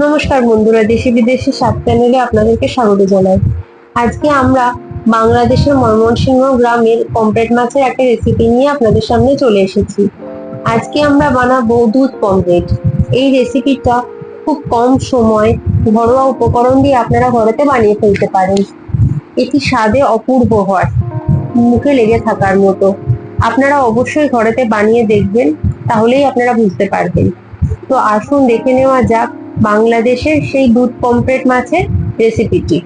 নমস্কার বন্ধুরা, দেশি বিদেশি স্বাদ চ্যানেলে আপনাদেরকে স্বাগত জানাই। আজকে আমরা বাংলাদেশের ময়মনসিংহ গ্রামের পমফ্রেট মাছের একটা রেসিপি নিয়ে আপনাদের সামনে চলে এসেছি। আজকে আমরা বানাবো দুধ পমফ্রেট। এই রেসিপিটা খুব কম সময় ঘরোয়া উপকরণ দিয়ে আপনারা ঘরেতে বানিয়ে ফেলতে পারেন। এটি স্বাদে অপূর্ব হয়, মুখে লেগে থাকার মতো। আপনারা অবশ্যই ঘরেতে বানিয়ে দেখবেন, তাহলেই আপনারা বুঝতে পারবেন। তো আসুন দেখে নেওয়া যাক বাংলাদেশের সেই দুধ পমফ্রেট মাছের রেসিপিটি।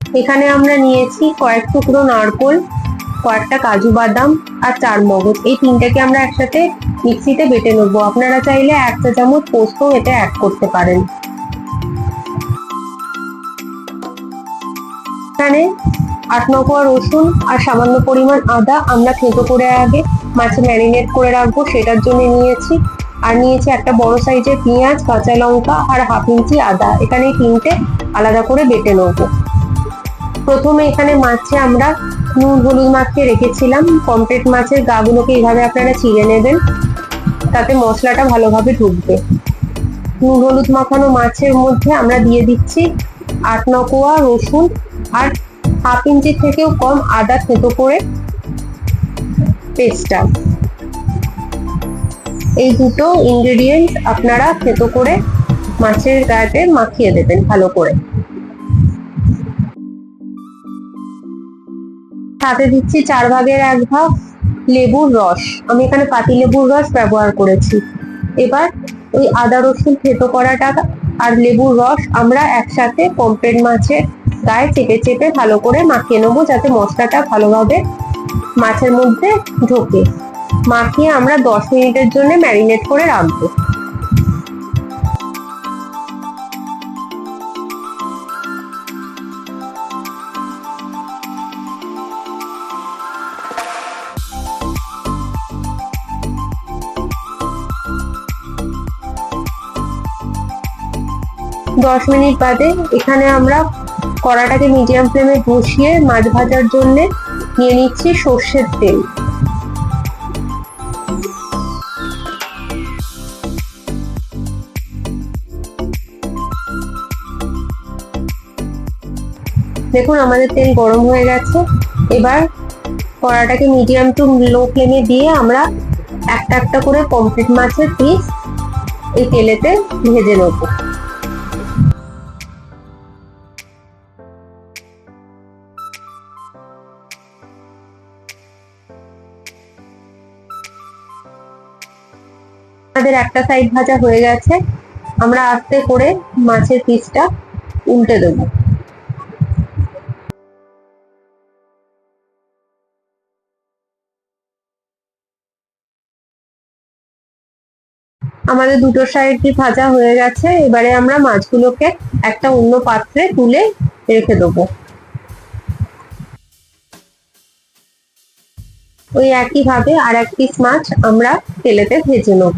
এখানে আমরা নিয়েছি কয়েক টুকরো নারকোল, কয়েকটা কাজু বাদাম আর 4 মগজ। এই তিনটাকে আমরা একসাথে মিক্সিতে বেটে নেবো। আপনারা চাইলে 1 চা চামচ পোস্ত এতে অ্যাড করতে পারেন। এখানে 8-9 কোয়া রসুন আর সামান্য পরিমাণ আদা আমরা থেঁতো করে আগে মাছে ম্যারিনেট করে রাখবো, সেটার জন্য নিয়েছি। আর নিয়েছি একটা বড় সাইজের পেঁয়াজ, কাঁচা লঙ্কা আর 1/2 ইঞ্চি আদা। এখানে তিনটে আলাদা করে বেটে নেবো। প্রথমে এখানে মাছে আমরা নুন হলুদ মাখিয়ে রেখেছিলাম। পমফ্রেট মাছের গাগুলোকে এইভাবে আপনারা চিড়ে নেবেন, তাতে মশলাটা ভালোভাবে ঢুকবে। নুন হলুদ মাখানো মাছের মধ্যে আমরা দিয়ে দিচ্ছি 8-9 কোয়া রসুন আর 1/2 ইঞ্চি থেকেও কম আদা থেঁতো করে পেস্টটা। এই দুটো ইনগ্রেডিয়েন্টস আপনারা থেঁতো করে মাছের গায়ে মাখিয়ে দেবেন ভালো করে। সাথে দিচ্ছি 4 ভাগের 1 ভাগ লেবুর রস। আমি এখানে পাতি লেবুর রস ব্যবহার করেছি। এবার ওই আদা রসুন থেঁতো করাটা আর লেবুর রস আমরা একসাথে পমফ্রেট মাছের গায়ে চেপে চেপে ভালো করে মাখিয়ে নেবো, যাতে মশলাটা ভালোভাবে মাছের মধ্যে ঢোকে। মাখিয়ে আমরা 10 মিনিটের জন্য ম্যারিনেট করে রাখবো। দশ মিনিট বাদে এখানে আমরা কড়াটাকে মিডিয়াম ফ্লেমে বসিয়ে মাছ ভাজার জন্য নিয়ে নিচ্ছি সর্ষের তেল। দেখুন আমাদের তেল গরম হয়ে গেছে। এবার কড়াটাকে মিডিয়াম টু লো ফ্লেমে দিয়ে আমরা একটা একটা করে পমফ্রেট মাছের পিস এই তেলেতে ভেজে নেবো। আমাদের একটা সাইড ভাজা হয়ে গেছে। আমরা আস্তে করে মাছের পিসটা উল্টে দেবো। আমাদের দুটো সাইডই ভাজা হয়ে গেছে। এবারে আমরা মাছগুলোকে একটা অন্য পাত্রে তুলে রেখে দেবো। ওই একই ভাবে আর এক পিস মাছ আমরা তেলেতে ভেজে নেব।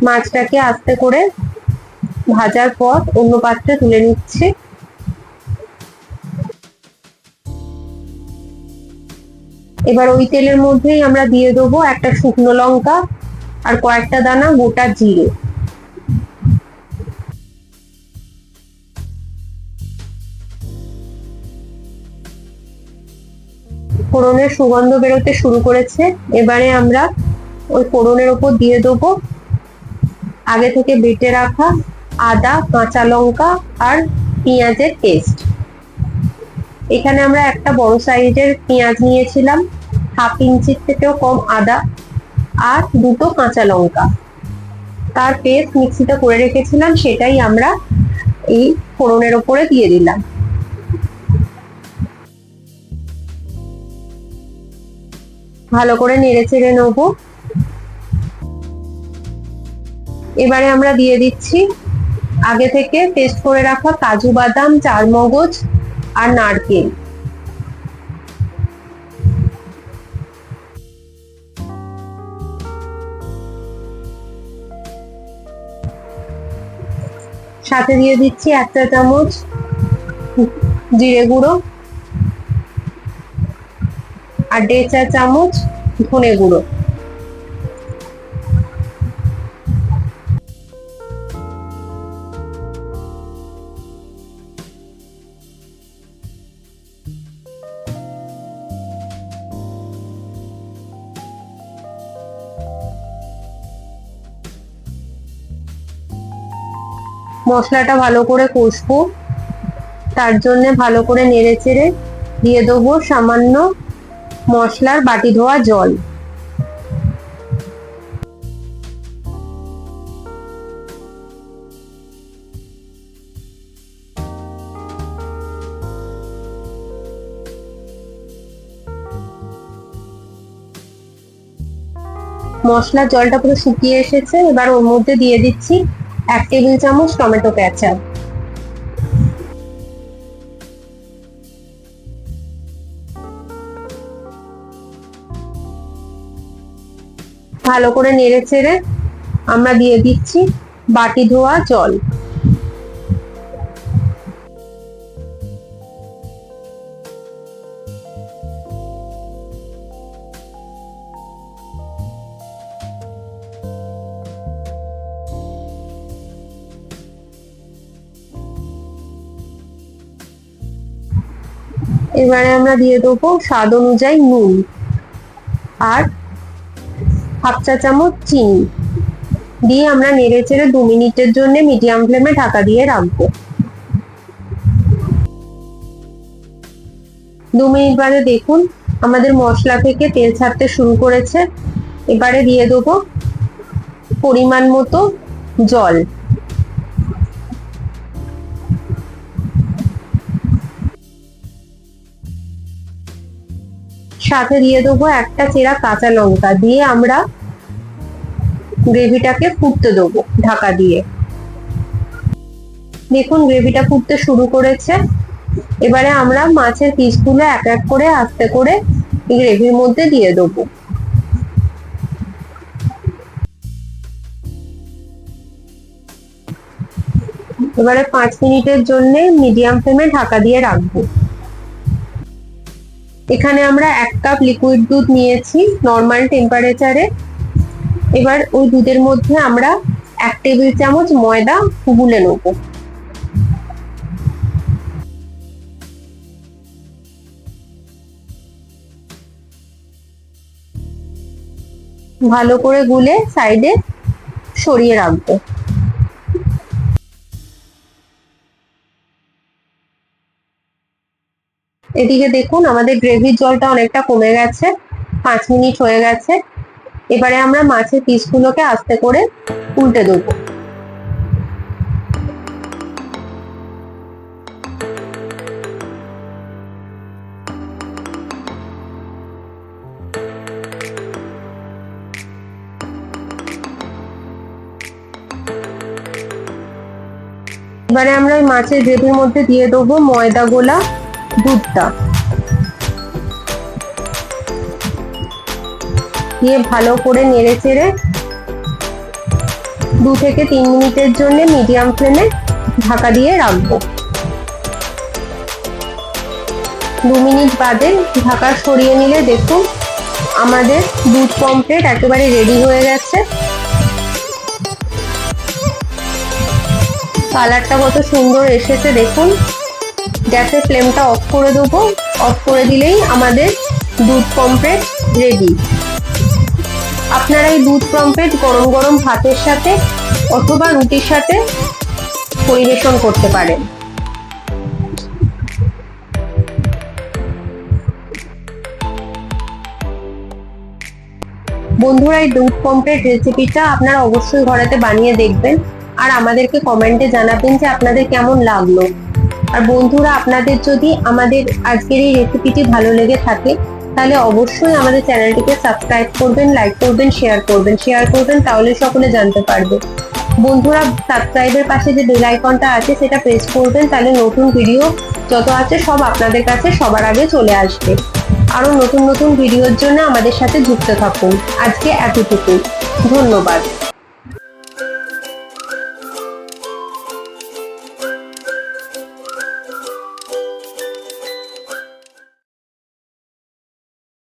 মাছটাকে আস্তে করে ভাজার পর অন্য পাত্রে তুলে নিচ্ছি। এবার ওই তেলের মধ্যেই আমরা দিয়ে দেবো একটা শুকনো লঙ্কা আর কয়েকটা দানা গোটা জিরে। ফোড়নের সুগন্ধ বেরোতে শুরু করেছে। এবারে আমরা ওই ফোড়নের ওপর দিয়ে দেবো আগে থেকে বেটে রাখা আদা, কাঁচা লঙ্কা আর পেঁয়াজের পেস্ট। এখানে আমরা একটা বড় সাইজের পেঁয়াজ নিয়েছিলাম, 1/2 ইঞ্চির থেকেও কম আদা আর দুটো কাঁচা লঙ্কা, তার পেস্ট মিক্সিতে করে রেখেছিলাম, সেটাই আমরা এই ফোড়নের ওপরে দিয়ে দিলাম। ভালো করে নেড়ে চেড়ে নেবো। এবারে আমরা দিয়ে দিচ্ছি আগে থেকে পেস্ট করে রাখা কাজু বাদাম, 4 মগজ আর নারকেল। সাথে দিয়ে দিচ্ছি 1 চা চামচ জিরে গুঁড়ো আর 1.5 চা চামচ ধনে গুঁড়ো। মশলাটা ভালো করে কষবো, তার জন্য ভালো করে নেড়েচেড়ে দিয়ে দেবো সামান্য মশলার বাটি ধোয়া জল। মশলার জলটা পুরো শুকিয়ে এসেছে, এবার ওর মধ্যে দিয়ে দিচ্ছি 1 টেবিল চামচ টমেটো কেচাপ। ভালো করে নেড়েচেড়ে আমরা দিয়ে দিচ্ছি বাটি ধোয়া জল। এবারে আমরা দিয়ে দেবো স্বাদ অনুযায়ী নুন আর 1/2 চা চামচ চিনি দিয়ে আমরা নেড়েচেড়ে 2 মিনিটের জন্য মিডিয়াম ফ্লেমে ঢাকা দিয়ে রাখবো। 2 মিনিট বাদে দেখুন আমাদের মশলা থেকে তেল ছাড়তে শুরু করেছে। এবারে দিয়ে দেবো পরিমাণ মতো জল। সাথে দিয়ে দেবো একটা চেরা কাঁচা লঙ্কা দিয়ে আমরা গ্রেভিটাকে ফুটতে দেবো ঢাকা দিয়ে। দেখুন গ্রেভিটা ফুটতে শুরু করেছে। এবারে আমরা মাছের পিসগুলো এক এক করে আস্তে করে গ্রেভির মধ্যে দিয়ে দেবো। এবারে 5 মিনিটের জন্য মিডিয়াম ফ্লেমে ঢাকা দিয়ে রাখবো। এখানে আমরা 1 কাপ লিকুইড দুধ নিয়েছি নরমাল টেম্পারেচারে। এবার ওই দুধের মধ্যে আমরা 1 টেবিল চামচ ময়দা গুলে নেব। ভালো করে গুলে সাইডে সরিয়ে রাখবো। এদিকে দেখুন আমাদের গ্রেভির জলটা অনেকটা কমে গেছে, 5 মিনিট হয়ে গেছে। এবারে আমরা মাছের পিসগুলোকে আস্তে করে উল্টে দেবো। এবারে আমরা ওই মাছের গ্রেভির মধ্যে দিয়ে দেবো ময়দা গোলা দুধটা দিয়ে ভালো করে নেড়েচেড়ে 2 থেকে 3 মিনিটের জন্য মিডিয়াম ফ্লেমে ঢাকা দিয়ে রাখবো। 2 মিনিট বাদে ঢাকা সরিয়ে নিলে দেখুন আমাদের দুধ পমফ্রেট একেবারে রেডি হয়ে গেছে। কালারটা কত সুন্দর এসেছে দেখুন। গ্যাসের ফ্লেমটা অফ করে দেবো। অফ করে দিলেই আমাদের দুধ পমফ্রেট রেডি। আপনারা এই দুধ পমফ্রেট গরম গরম ভাতের সাথে অথবা রুটির সাথে পরিবেশন করতে পারেন। বন্ধুরা এই দুধ পমফ্রেট রেসিপিটা আপনারা অবশ্যই ঘরেতে বানিয়ে দেখবেন আর আমাদেরকে কমেন্টে জানাবেন যে আপনাদের কেমন লাগলো। আর বন্ধুরা আপনাদের যদি আমাদের আজকের এই রেসিপিটি ভালো লেগে থাকে তাহলে অবশ্যই আমাদের চ্যানেলটিকে সাবস্ক্রাইব করবেন, লাইক করবেন, শেয়ার করবেন, তাহলে সকলে জানতে পারবে। বন্ধুরা সাবস্ক্রাইবের পাশে যে বেল আইকনটা আছে সেটা প্রেস করবেন, তাহলে নতুন ভিডিও যত আছে সব আপনাদের কাছে সবার আগে চলে আসবে। আরো নতুন নতুন ভিডিওর জন্য আমাদের সাথে যুক্ত থাকুন। আজকে এতটুকুই, ধন্যবাদ।